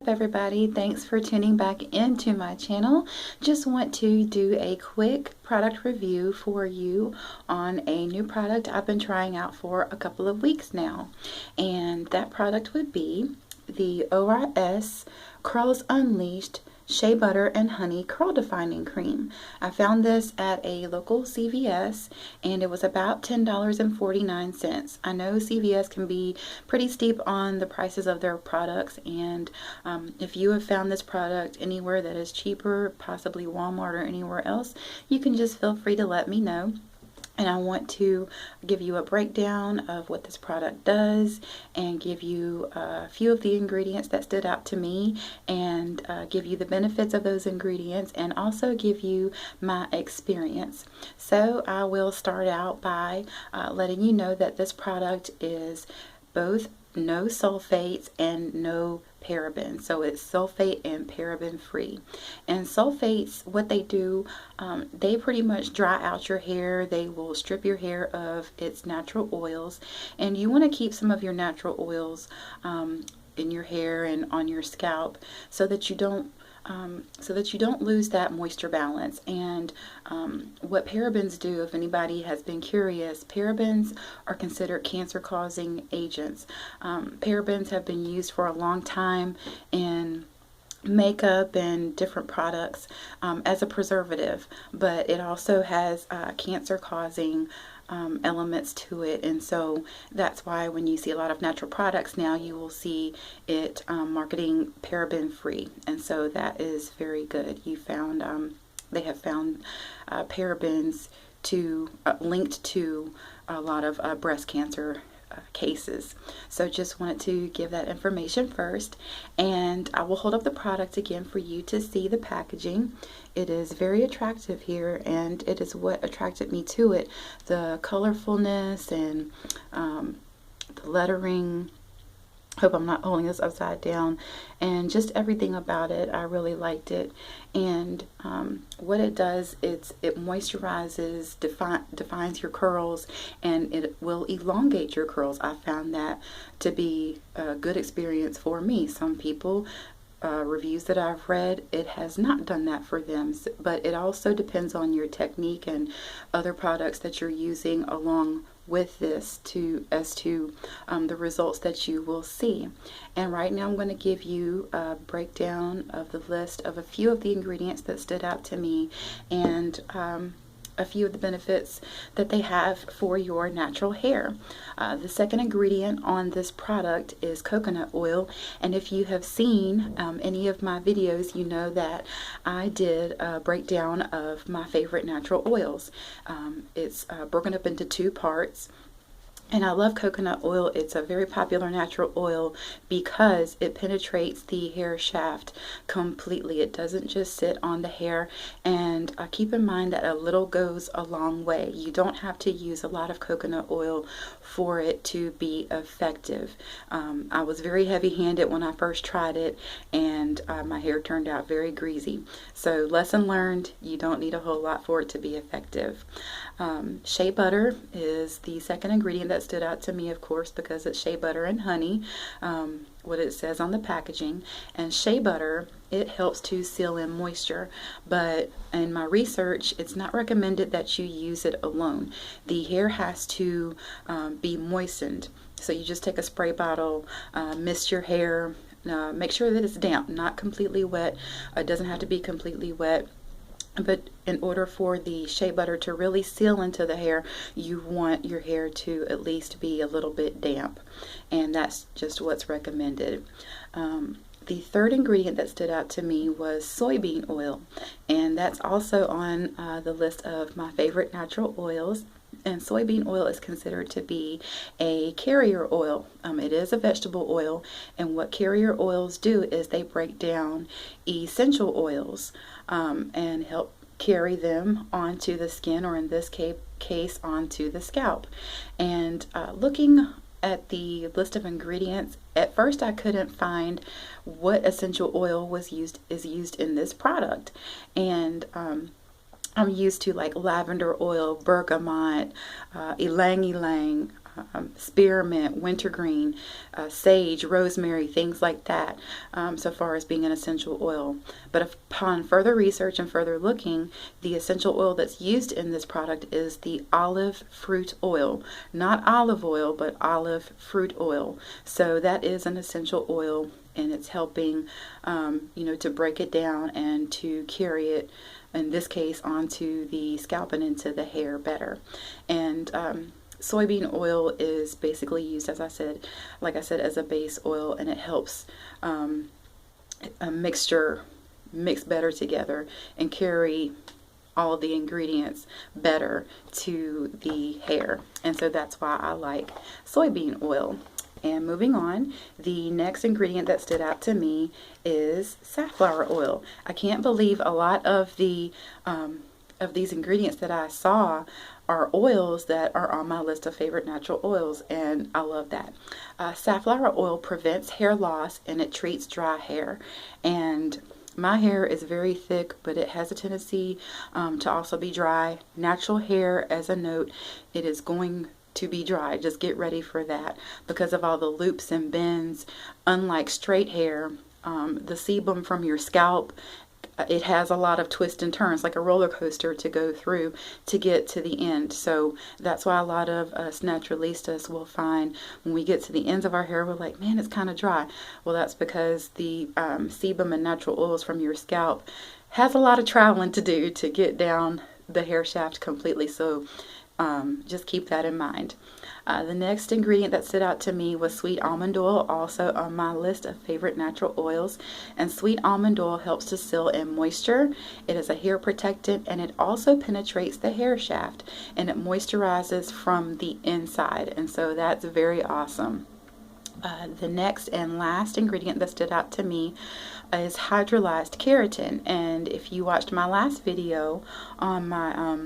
Everybody, thanks for tuning back into my channel. Just want to do a quick product review for you on a new product I've been trying out for a couple of weeks now, and that product would be the ORS Curls Unleashed Shea Butter and Honey Curl Defining Cream. I found this at a local CVS and it was about $10.49. I know CVS can be pretty steep on the prices of their products, and if you have found this product anywhere that is cheaper, possibly Walmart or anywhere else, you can just feel free to let me know. And I want to give you a breakdown of what this product does and give you a few of the ingredients that stood out to me, and give you the benefits of those ingredients, and also give you my experience. So I will start out by letting you know that this product is both no sulfates and no parabens, so it's sulfate and paraben free. And sulfates, what they do, they pretty much dry out your hair. They will strip your hair of its natural oils, and you want to keep some of your natural oils in your hair and on your scalp so that you don't lose that moisture balance. And what parabens do, if anybody has been curious, parabens are considered cancer-causing agents. Parabens have been used for a long time in makeup and different products as a preservative, but it also has cancer-causing elements to it, and so that's why when you see a lot of natural products now, you will see it marketing paraben free, and so that is very good. They have found parabens to linked to a lot of breast cancer cases. So just wanted to give that information first, and I will hold up the product again for you to see the packaging. It is very attractive here, and it is what attracted me to it. The colorfulness and the lettering. Hope I'm not holding this upside down, and just everything about it, I really liked it. And what it does, it moisturizes, defines your curls, and it will elongate your curls. I found that to be a good experience for me. Some people, reviews that I've read, it has not done that for them, but it also depends on your technique and other products that you're using along with this as to the results that you will see. And right now I'm going to give you a breakdown of the list of a few of the ingredients that stood out to me, and a few of the benefits that they have for your natural hair. The second ingredient on this product is coconut oil, and if you have seen any of my videos, you know that I did a breakdown of my favorite natural oils. It's broken up into two parts. And I love coconut oil. It's a very popular natural oil because it penetrates the hair shaft completely. It doesn't just sit on the hair. And keep in mind that a little goes a long way. You don't have to use a lot of coconut oil for it to be effective. I was very heavy-handed when I first tried it, and my hair turned out very greasy. So lesson learned, you don't need a whole lot for it to be effective. Shea butter is the second ingredient that stood out to me, of course, because it's shea butter and honey, what it says on the packaging. And shea butter, it helps to seal in moisture, but in my research, it's not recommended that you use it alone. The hair has to be moistened. So you just take a spray bottle, mist your hair, make sure that it's damp, not completely wet. It doesn't have to be completely wet. But in order for the shea butter to really seal into the hair, you want your hair to at least be a little bit damp, and that's just what's recommended. The third ingredient that stood out to me was soybean oil, and that's also on the list of my favorite natural oils. And soybean oil is considered to be a carrier oil. It is a vegetable oil, and what carrier oils do is they break down essential oils and help carry them onto the skin, or in this case onto the scalp. And looking at the list of ingredients, at first I couldn't find what essential oil is used in this product. And I'm used to like lavender oil, bergamot, ylang ylang, spearmint, wintergreen, sage, rosemary, things like that, so far as being an essential oil. But upon further research and further looking, the essential oil that's used in this product is the olive fruit oil. Not olive oil, but olive fruit oil. So that is an essential oil, and it's helping, to break it down and to carry it, in this case, onto the scalp and into the hair better. And soybean oil is basically used, as I said, as a base oil, and it helps a mixture mix better together and carry all of the ingredients better to the hair. And so that's why I like soybean oil. And moving on, the next ingredient that stood out to me is safflower oil. I can't believe a lot of the of these ingredients that I saw are oils that are on my list of favorite natural oils, and I love that. Safflower oil prevents hair loss, and it treats dry hair. And my hair is very thick, but it has a tendency to also be dry. Natural hair, as a note, it is going to be dry. Just get ready for that because of all the loops and bends. Unlike straight hair, the sebum from your scalp, it has a lot of twists and turns, like a roller coaster, to go through to get to the end. So that's why a lot of us naturalistas will find when we get to the ends of our hair, we're like, man, it's kind of dry. Well, that's because the sebum and natural oils from your scalp has a lot of traveling to do to get down the hair shaft completely. So just keep that in mind. The next ingredient that stood out to me was sweet almond oil, also on my list of favorite natural oils. And sweet almond oil helps to seal in moisture. It is a hair protectant, and it also penetrates the hair shaft, and it moisturizes from the inside. And so that's very awesome. The next and last ingredient that stood out to me is hydrolyzed keratin. And if you watched my last video on my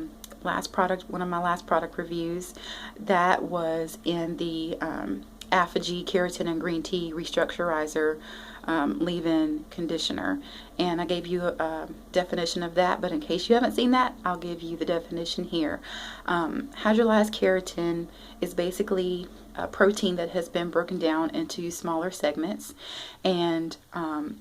one of my last product reviews, that was in the Affinity Keratin and Green Tea Restructurizer leave-in conditioner, and I gave you a definition of that, but in case you haven't seen that, I'll give you the definition here. Hydrolyzed keratin is basically a protein that has been broken down into smaller segments, and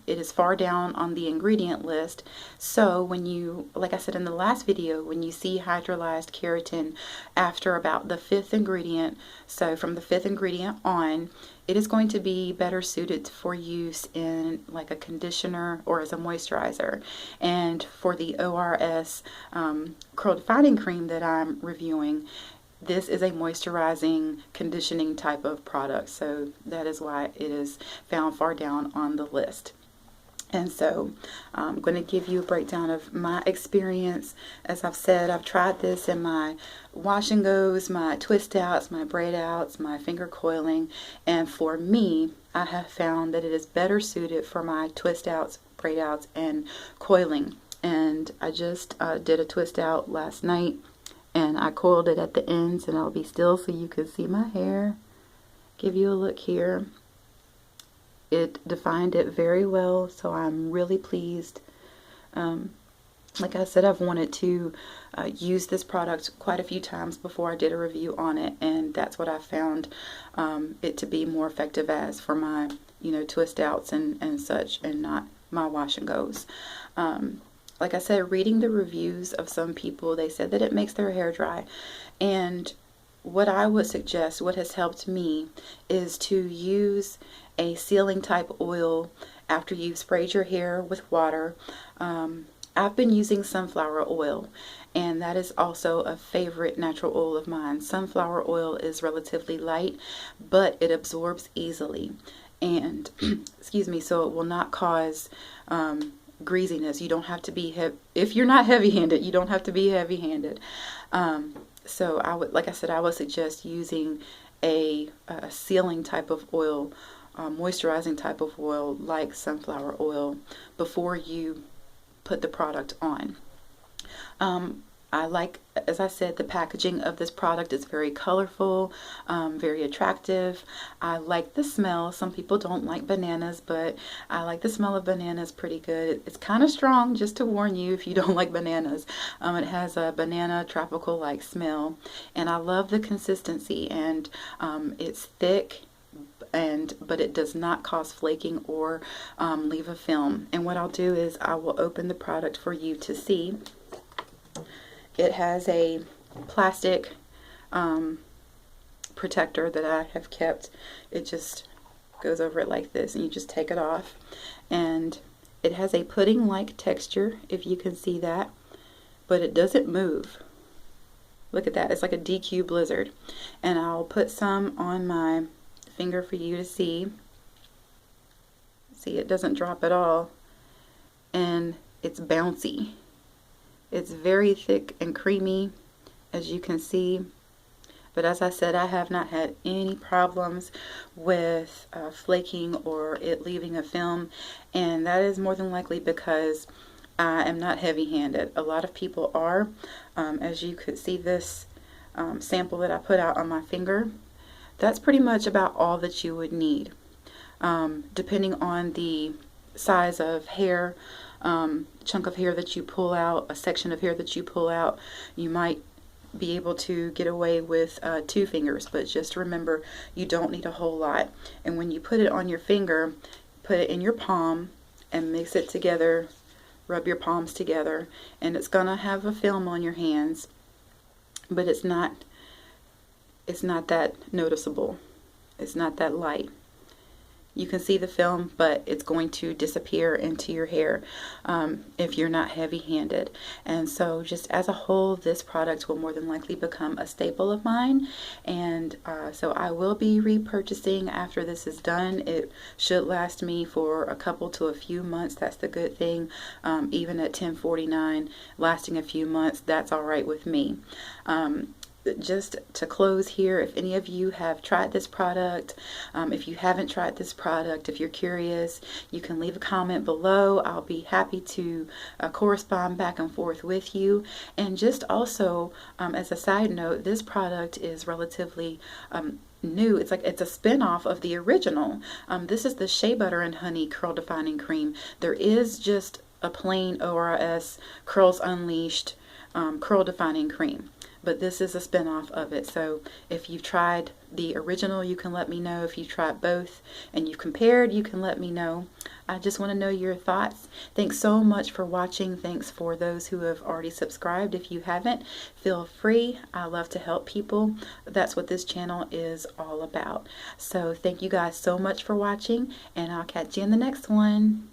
it is far down on the ingredient list. So when you, like I said in the last video, when you see hydrolyzed keratin after about the 5th ingredient, so from the 5th ingredient on, it is going to be better suited for use in like a conditioner or as a moisturizer. And for the ORS curl defining cream that I'm reviewing, this is a moisturizing, conditioning type of product. So that is why it is found far down on the list. And so I'm going to give you a breakdown of my experience. As I've said, I've tried this in my wash and goes, my twist outs, my braid outs, my finger coiling. And for me, I have found that it is better suited for my twist outs, braid outs, and coiling. And I just did a twist out last night, and I coiled it at the ends, and I'll be still so you can see my hair. Give you a look here. It defined it very well, so I'm really pleased. Like I said, I've wanted to use this product quite a few times before I did a review on it, and that's what I found it to be more effective as for my, twist outs and such, and not my wash and goes. Like I said, reading the reviews of some people, they said that it makes their hair dry, and what I would suggest, what has helped me, is to use a sealing type oil after you've sprayed your hair with water. I've been using sunflower oil, and that is also a favorite natural oil of mine. Sunflower oil is relatively light, but it absorbs easily, and excuse me, so it will not cause greasiness. You don't have to be if you're not heavy-handed, you don't have to be heavy-handed. So I would, like I said, I would suggest using a sealing type of oil, moisturizing type of oil like sunflower oil before you put the product on. I like, as I said, the packaging of this product is very colorful, very attractive. I like the smell. Some people don't like bananas, but I like the smell of bananas pretty good. It's kind of strong, just to warn you if you don't like bananas. It has a banana tropical-like smell, and I love the consistency, and it's thick, but it does not cause flaking or leave a film. And what I'll do is I will open the product for you to see. It has a plastic protector that I have kept. It just goes over it like this, and you just take it off. And it has a pudding-like texture, if you can see that, but it doesn't move. Look at that. It's like a DQ Blizzard. And I'll put some on my finger for you to see. See, it doesn't drop at all. And it's bouncy. It's very thick and creamy, as you can see. But as I said, I have not had any problems with flaking or it leaving a film. And that is more than likely because I am not heavy-handed. A lot of people are. As you could see, this sample that I put out on my finger, that's pretty much about all that you would need. Depending on the size of hair, chunk of hair that you pull out, a section of hair that you pull out, you might be able to get away with 2 fingers, but just remember, you don't need a whole lot. And when you put it on your finger, put it in your palm and mix it together, rub your palms together, and it's gonna have a film on your hands, but it's not that noticeable. It's not that light. You can see the film, but it's going to disappear into your hair if you're not heavy-handed. And so just as a whole, this product will more than likely become a staple of mine. And so I will be repurchasing after this is done. It should last me for a couple to a few months. That's the good thing. Even at $10.49, lasting a few months, that's all right with me. Just to close here, if any of you have tried this product, if you haven't tried this product, if you're curious, you can leave a comment below. I'll be happy to correspond back and forth with you. And just also, as a side note, this product is relatively new. It's a spin-off of the original. This is the Shea Butter and Honey Curl Defining Cream. There is just a plain ORS Curls Unleashed Curl Defining Cream, but this is a spin-off of it. So if you've tried the original, you can let me know. If you've tried both and you've compared, you can let me know. I just want to know your thoughts. Thanks so much for watching. Thanks for those who have already subscribed. If you haven't, feel free. I love to help people. That's what this channel is all about. So thank you guys so much for watching, and I'll catch you in the next one.